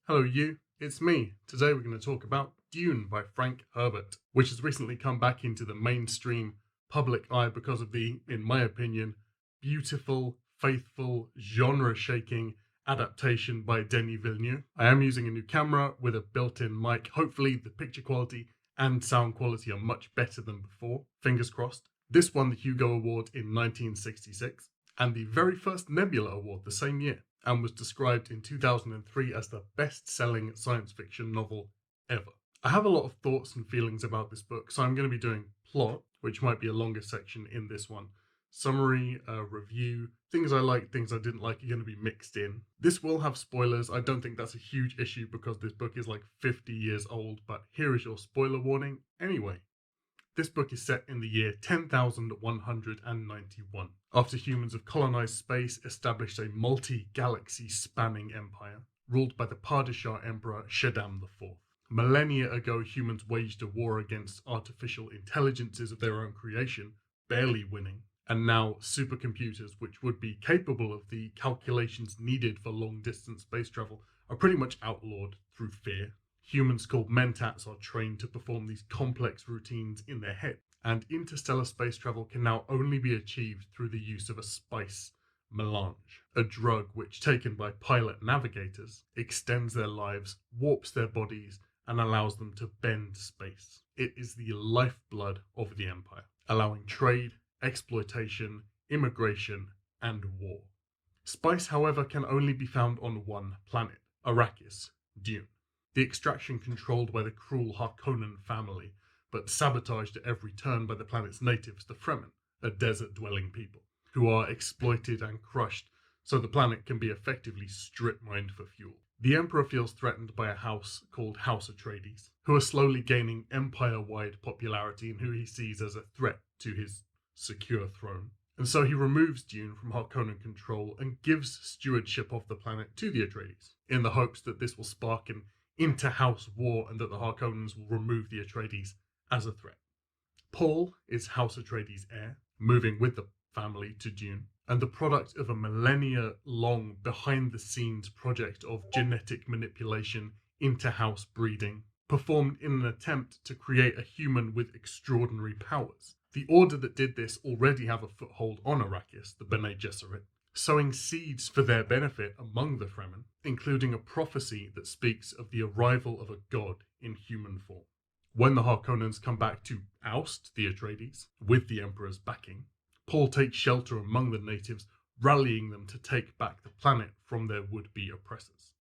Hello, you. It's me. Today we're going to talk about Dune by Frank Herbert, which has recently come back into the mainstream public eye because of the, in my opinion, beautiful, faithful, genre shaking adaptation by Denis Villeneuve. I am using a new camera with a built in mic. Hopefully, the picture quality and sound quality are much better than before. Fingers crossed. This won the Hugo Award in 1966 and the very first Nebula Award the same year, and was described in 2003 as the best-selling science fiction novel ever. I have a lot of thoughts and feelings about this book, so I'm going to be doing plot, which might be a longer section in this one. Summary, review, things I liked, things I didn't like are going to be mixed in. This will have spoilers. I don't think that's a huge issue because this book is like 50 years old, but here is your spoiler warning anyway. This book is set in the year 10,191, after humans have colonized space, established a multi-galaxy spanning empire, ruled by the Padishah Emperor Shaddam IV. Millennia ago, humans waged a war against artificial intelligences of their own creation, barely winning, and now supercomputers, which would be capable of the calculations needed for long-distance space travel, are pretty much outlawed through fear. Humans called mentats are trained to perform these complex routines in their head, and interstellar space travel can now only be achieved through the use of a spice melange, a drug which, taken by pilot navigators, extends their lives, warps their bodies, and allows them to bend space. It is the lifeblood of the Empire, allowing trade, exploitation, immigration, and war. Spice, however, can only be found on one planet, Arrakis, Dune. The extraction controlled by the cruel Harkonnen family, but sabotaged at every turn by the planet's natives, the Fremen, a desert-dwelling people, who are exploited and crushed so the planet can be effectively strip-mined for fuel. The Emperor feels threatened by a house called House Atreides, who are slowly gaining empire-wide popularity and who he sees as a threat to his secure throne. And so he removes Dune from Harkonnen control and gives stewardship of the planet to the Atreides, in the hopes that this will spark an inter-house war and that the Harkonnens will remove the Atreides as a threat. Paul is House Atreides' heir, moving with the family to Dune, and the product of a millennia-long behind-the-scenes project of genetic manipulation, inter-house breeding, performed in an attempt to create a human with extraordinary powers. The order that did this already have a foothold on Arrakis, the Bene Gesserit, sowing seeds for their benefit among the Fremen, including a prophecy that speaks of the arrival of a god in human form. When the Harkonnens come back to oust the Atreides, with the Emperor's backing, Paul takes shelter among the natives, rallying them to take back the planet from their would-be oppressors.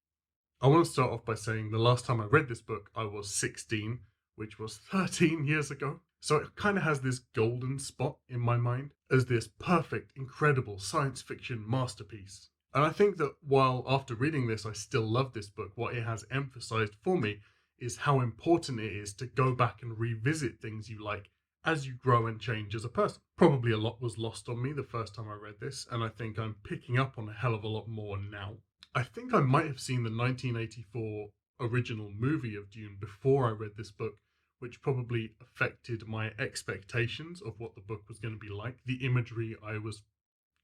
I want to start off by saying the last time I read this book, I was 16, which was 13 years ago. So it kind of has this golden spot in my mind as this perfect, incredible science fiction masterpiece. And I think that while after reading this, I still love this book, what it has emphasized for me is how important it is to go back and revisit things you like as you grow and change as a person. Probably a lot was lost on me the first time I read this, and I think I'm picking up on a hell of a lot more now. I think I might have seen the 1984 original movie of Dune before I read this book, which probably affected my expectations of what the book was going to be like. The imagery I was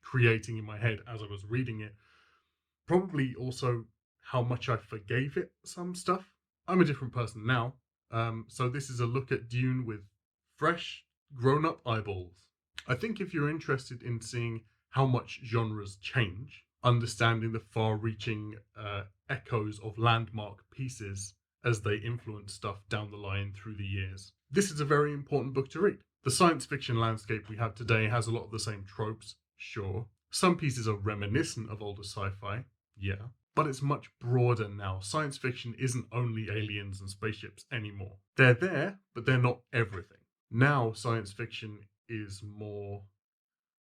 creating in my head as I was reading it. Probably also how much I forgave it some stuff. I'm a different person now. So this is a look at Dune with fresh, grown-up eyeballs. I think if you're interested in seeing how much genres change, understanding the far-reaching echoes of landmark pieces as they influence stuff down the line through the years, this is a very important book to read. The science fiction landscape we have today has a lot of the same tropes, sure. Some pieces are reminiscent of older sci-fi, yeah. But it's much broader now. Science fiction isn't only aliens and spaceships anymore. They're there, but they're not everything. Now science fiction is more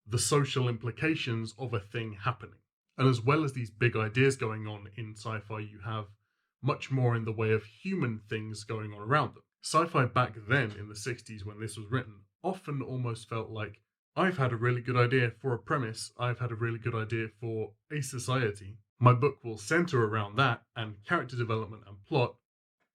the social implications of a thing happening. And as well as these big ideas going on in sci-fi, you have much more in the way of human things going on around them. Sci-fi back then in the 60s when this was written often almost felt like, I've had a really good idea for a premise, I've had a really good idea for a society. My book will center around that, and character development and plot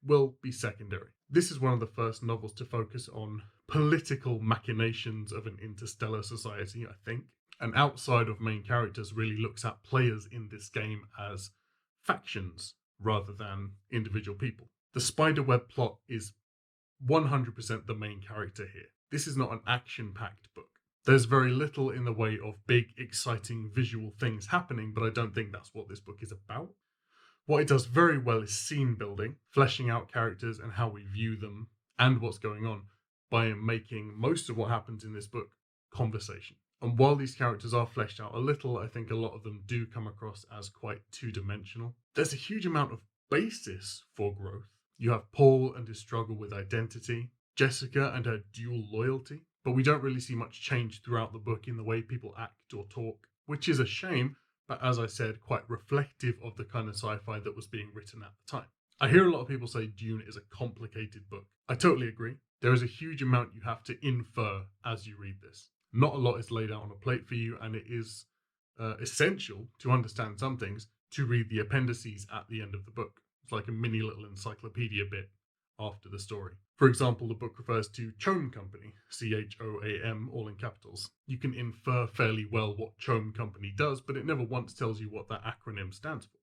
will be secondary. This is one of the first novels to focus on political machinations of an interstellar society, I think. And outside of main characters, really looks at players in this game as factions, rather than individual people. The spiderweb plot is 100% the main character here. This is not an action-packed book. There's very little in the way of big, exciting visual things happening, but I don't think that's what this book is about. What it does very well is scene building, fleshing out characters and how we view them and what's going on by making most of what happens in this book conversation. And while these characters are fleshed out a little, I think a lot of them do come across as quite two-dimensional. There's a huge amount of basis for growth. You have Paul and his struggle with identity, Jessica and her dual loyalty, but we don't really see much change throughout the book in the way people act or talk, which is a shame, but as I said, quite reflective of the kind of sci-fi that was being written at the time. I hear a lot of people say Dune is a complicated book. I totally agree. There is a huge amount you have to infer as you read this. Not a lot is laid out on a plate for you, and it is essential to understand some things to read the appendices at the end of the book. It's like a mini little encyclopedia bit after the story. For example, the book refers to Choam Company, CHOAM, all in capitals. You can infer fairly well what Choam Company does, but it never once tells you what that acronym stands for.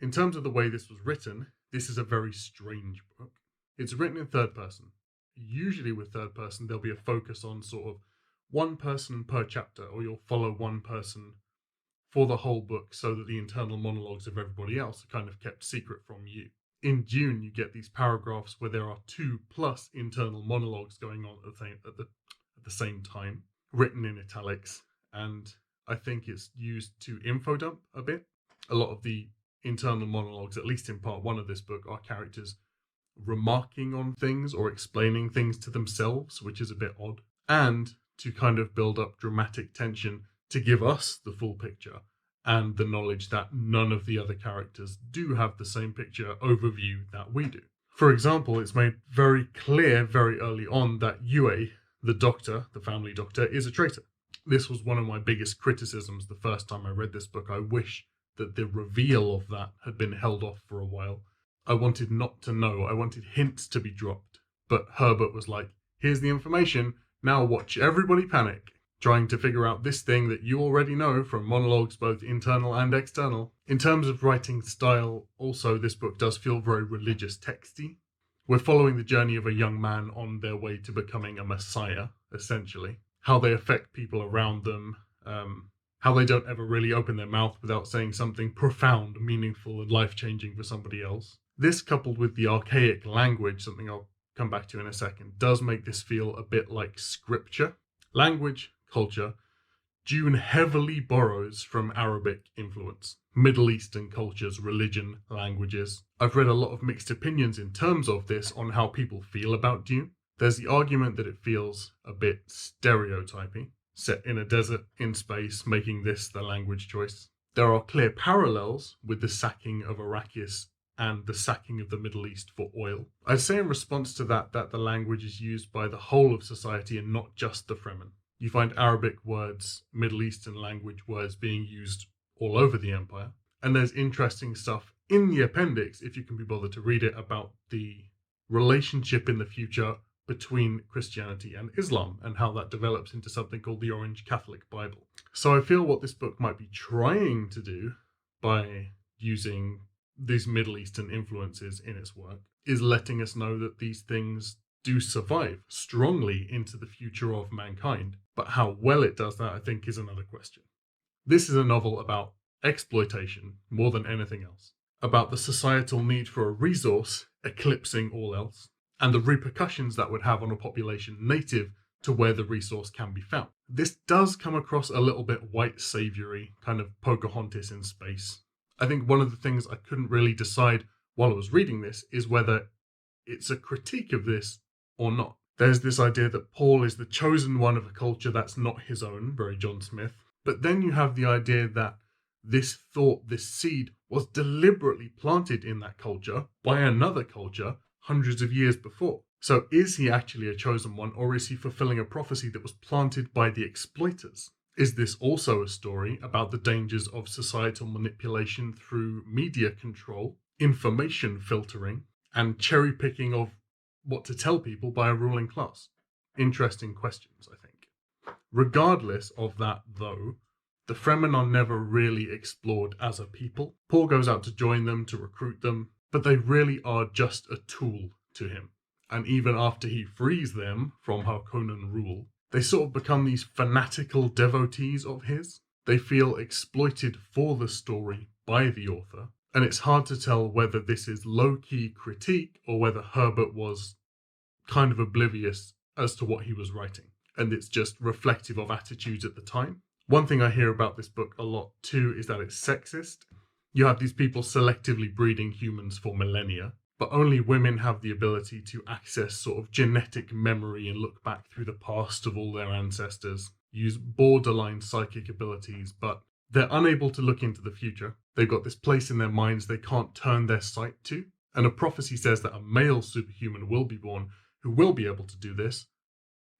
In terms of the way this was written, this is a very strange book. It's written in third person. Usually with third person, there'll be a focus on sort of one person per chapter, or you'll follow one person for the whole book so that the internal monologues of everybody else are kind of kept secret from you. In Dune, you get these paragraphs where there are 2+ internal monologues going on at the same time, written in italics, and I think it's used to info dump a bit. A lot of the internal monologues, at least in part 1 of this book, are characters remarking on things or explaining things to themselves, which is a bit odd, and to kind of build up dramatic tension to give us the full picture and the knowledge that none of the other characters do have the same picture overview that we do. For example, it's made very clear very early on that Yue, the doctor, the family doctor, is a traitor. This was one of my biggest criticisms the first time I read this book. I wish that the reveal of that had been held off for a while. I wanted not to know. I wanted hints to be dropped. But Herbert was like, here's the information. Now watch everybody panic, trying to figure out this thing that you already know from monologues both internal and external. In terms of writing style, also, this book does feel very religious texty. We're following the journey of a young man on their way to becoming a messiah, essentially. How they affect people around them, how they don't ever really open their mouth without saying something profound, meaningful, and life-changing for somebody else. This, coupled with the archaic language, something I'll come back to in a second, does make this feel a bit like scripture. Language, culture. Dune heavily borrows from Arabic influence, Middle Eastern cultures, religion, languages. I've read a lot of mixed opinions in terms of this on how people feel about Dune. There's the argument that it feels a bit stereotypy, set in a desert, in space, making this the language choice. There are clear parallels with the sacking of Arrakis and the sacking of the Middle East for oil. I'd say in response to that the language is used by the whole of society and not just the Fremen. You find Arabic words, Middle Eastern language words being used all over the Empire. And there's interesting stuff in the appendix, if you can be bothered to read it, about the relationship in the future between Christianity and Islam and how that develops into something called the Orange Catholic Bible. So I feel what this book might be trying to do by using these Middle Eastern influences in its work is letting us know that these things do survive strongly into the future of mankind. But how well it does that, I think, is another question. This is a novel about exploitation more than anything else, about the societal need for a resource eclipsing all else, and the repercussions that would have on a population native to where the resource can be found. This does come across a little bit white saviory, kind of Pocahontas in space. I think one of the things I couldn't really decide while I was reading this is whether it's a critique of this or not. There's this idea that Paul is the chosen one of a culture that's not his own, very John Smith. But then you have the idea that this thought, this seed, was deliberately planted in that culture by another culture hundreds of years before. So is he actually a chosen one, or is he fulfilling a prophecy that was planted by the exploiters? Is this also a story about the dangers of societal manipulation through media control, information filtering, and cherry picking of what to tell people by a ruling class? Interesting questions, I think. Regardless of that, though, The Fremen are never really explored as a people. Paul goes out to join them, to recruit them, but they really are just a tool to him. And even after he frees them from Harkonnen rule, they sort of become these fanatical devotees of his. They feel exploited for the story by the author, and it's hard to tell whether this is low-key critique or whether Herbert was kind of oblivious as to what he was writing, and it's just reflective of attitudes at the time. One thing I hear about this book a lot too is that it's sexist. You have these people selectively breeding humans for millennia, but only women have the ability to access sort of genetic memory and look back through the past of all their ancestors, use borderline psychic abilities, but they're unable to look into the future. They've got this place in their minds they can't turn their sight to, and a prophecy says that a male superhuman will be born who will be able to do this,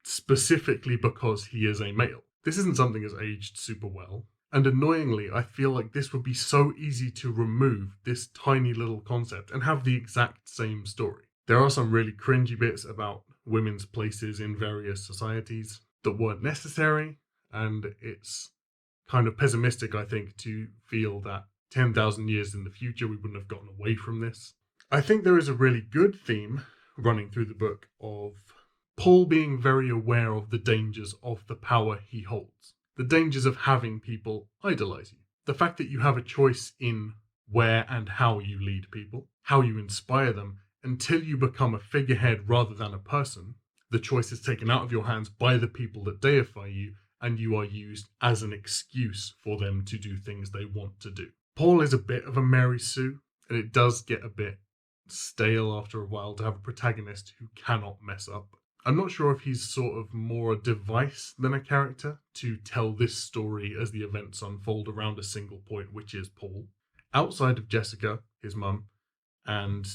specifically because he is a male. This isn't something that's aged super well. And annoyingly, I feel like this would be so easy to remove this tiny little concept and have the exact same story. There are some really cringy bits about women's places in various societies that weren't necessary, and it's kind of pessimistic, I think, to feel that 10,000 years in the future we wouldn't have gotten away from this. I think there is a really good theme running through the book of Paul being very aware of the dangers of the power he holds, the dangers of having people idolize you, the fact that you have a choice in where and how you lead people, how you inspire them, until you become a figurehead rather than a person. The choice is taken out of your hands by the people that deify you, and you are used as an excuse for them to do things they want to do. Paul is a bit of a Mary Sue, and it does get a bit stale after a while to have a protagonist who cannot mess up. I'm not sure if he's sort of more a device than a character to tell this story as the events unfold around a single point, which is Paul. Outside of Jessica, his mum, and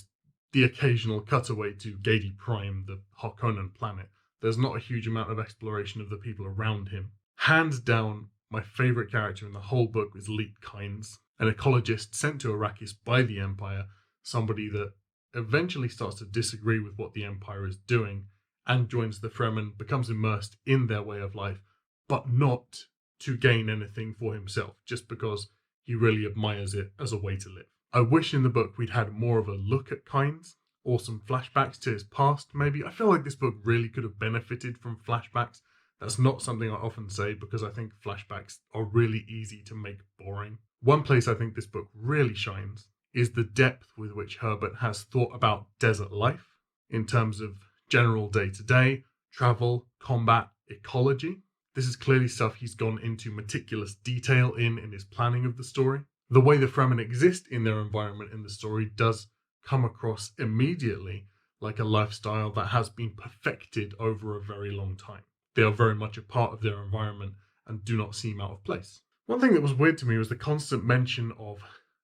the occasional cutaway to Gadi Prime, the Harkonnen planet, there's not a huge amount of exploration of the people around him. Hands down, my favourite character in the whole book is Leet Kynes, an ecologist sent to Arrakis by the Empire, somebody that eventually starts to disagree with what the Empire is doing and joins the Fremen, becomes immersed in their way of life, but not to gain anything for himself, just because he really admires it as a way to live. I wish in the book we'd had more of a look at Kynes, or some flashbacks to his past, maybe. I feel like this book really could have benefited from flashbacks. That's not something I often say because I think flashbacks are really easy to make boring. One place I think this book really shines is the depth with which Herbert has thought about desert life in terms of general day-to-day, travel, combat, ecology. This is clearly stuff he's gone into meticulous detail in his planning of the story. The way the Fremen exist in their environment in the story does come across immediately like a lifestyle that has been perfected over a very long time. They are very much a part of their environment and do not seem out of place. One thing that was weird to me was the constant mention of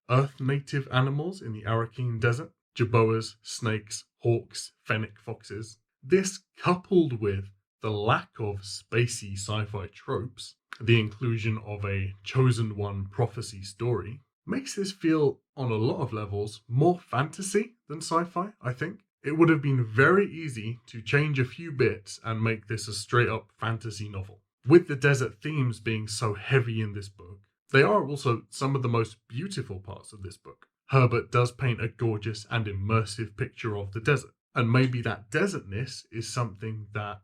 Earth native animals in the Arakeen Desert. Jerboas, snakes, hawks, fennec foxes. This, coupled with the lack of spacey sci-fi tropes, the inclusion of a chosen one prophecy story, makes this feel, on a lot of levels, more fantasy than sci-fi, I think. It would have been very easy to change a few bits and make this a straight-up fantasy novel. With the desert themes being so heavy in this book, they are also some of the most beautiful parts of this book. Herbert does paint a gorgeous and immersive picture of the desert, and maybe that desertness is something that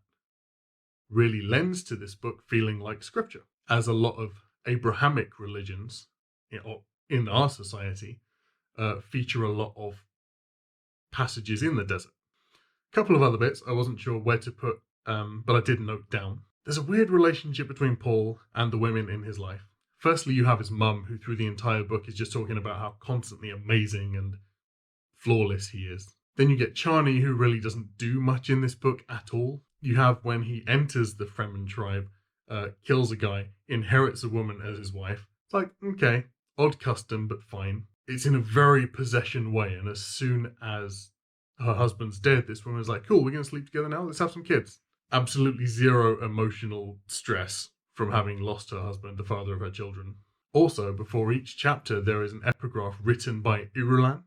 really lends to this book feeling like scripture, as a lot of Abrahamic religions in our society feature a lot of passages in the desert. A couple of other bits I wasn't sure where to put, but I did note down. There's a weird relationship between Paul and the women in his life. Firstly, you have his mum, who through the entire book is just talking about how constantly amazing and flawless he is. Then you get Chani, who really doesn't do much in this book at all. You have when he enters the Fremen tribe, kills a guy, inherits a woman as his wife. It's like, okay, odd custom, but fine. It's in a very possession way, and as soon as her husband's dead, this woman's like, cool, we're going to sleep together now, let's have some kids. Absolutely zero emotional stress from having lost her husband, the father of her children. Also, before each chapter, there is an epigraph written by Irulan,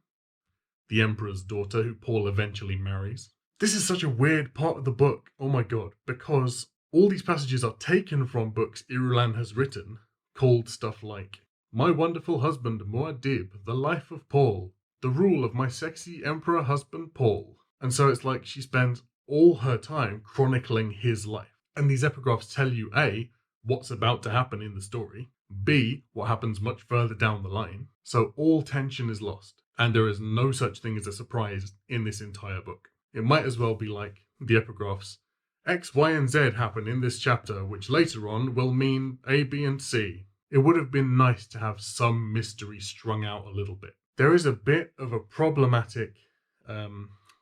the Emperor's daughter, who Paul eventually marries. This is such a weird part of the book, oh my god, because all these passages are taken from books Irulan has written, called stuff like, "My wonderful husband Muad'Dib, the life of Paul, the rule of my sexy emperor husband Paul." And so it's like she spends all her time chronicling his life. And these epigraphs tell you A, what's about to happen in the story, B, what happens much further down the line. So all tension is lost, and there is no such thing as a surprise in this entire book. It might as well be like the epigraphs. X, Y, and Z happen in this chapter, which later on will mean A, B, and C. It would have been nice to have some mystery strung out a little bit. There is a bit of a problematic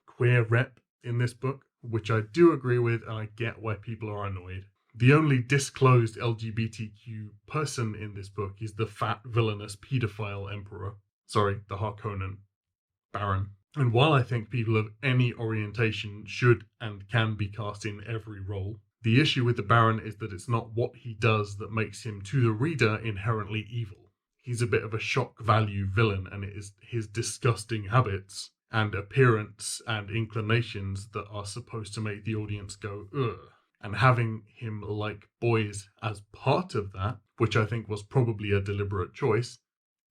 queer rep in this book, which I do agree with, and I get why people are annoyed. The only disclosed LGBTQ person in this book is the fat, villainous paedophile emperor. Sorry, the Harkonnen Baron. And while I think people of any orientation should and can be cast in every role, the issue with the Baron is that it's not what he does that makes him, to the reader, inherently evil. He's a bit of a shock value villain, and it is his disgusting habits and appearance and inclinations that are supposed to make the audience go, ugh. And having him like boys as part of that, which I think was probably a deliberate choice,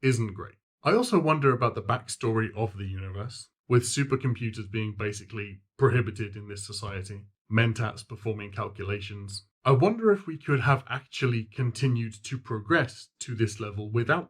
isn't great. I also wonder about the backstory of the universe, with supercomputers being basically prohibited in this society, mentats performing calculations. I wonder if we could have actually continued to progress to this level without them.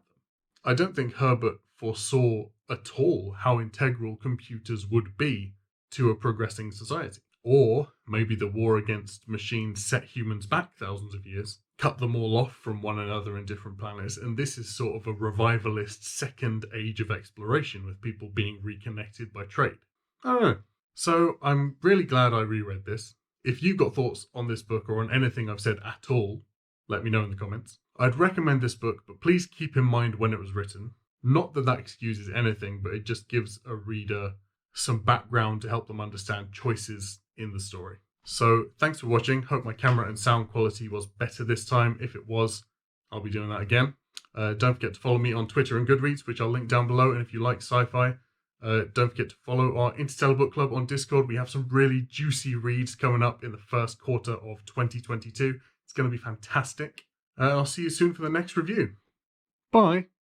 I don't think Herbert foresaw at all how integral computers would be to a progressing society. Or maybe the war against machines set humans back thousands of years, cut them all off from one another in different planets, and this is sort of a revivalist second age of exploration with people being reconnected by trade. I don't know. So I'm really glad I reread this. If you've got thoughts on this book or on anything I've said at all, let me know in the comments. I'd recommend this book, but please keep in mind when it was written. Not that that excuses anything, but it just gives a reader some background to help them understand choices in the story. So thanks for watching. Hope my camera and sound quality was better this time. If it was, I'll be doing that again. Don't forget to follow me on Twitter and Goodreads, which I'll link down below. And if you like sci-fi, don't forget to follow our Interstellar Book Club on Discord. We have some really juicy reads coming up in the first quarter of 2022. It's going to be fantastic. I'll see you soon for the next review. Bye.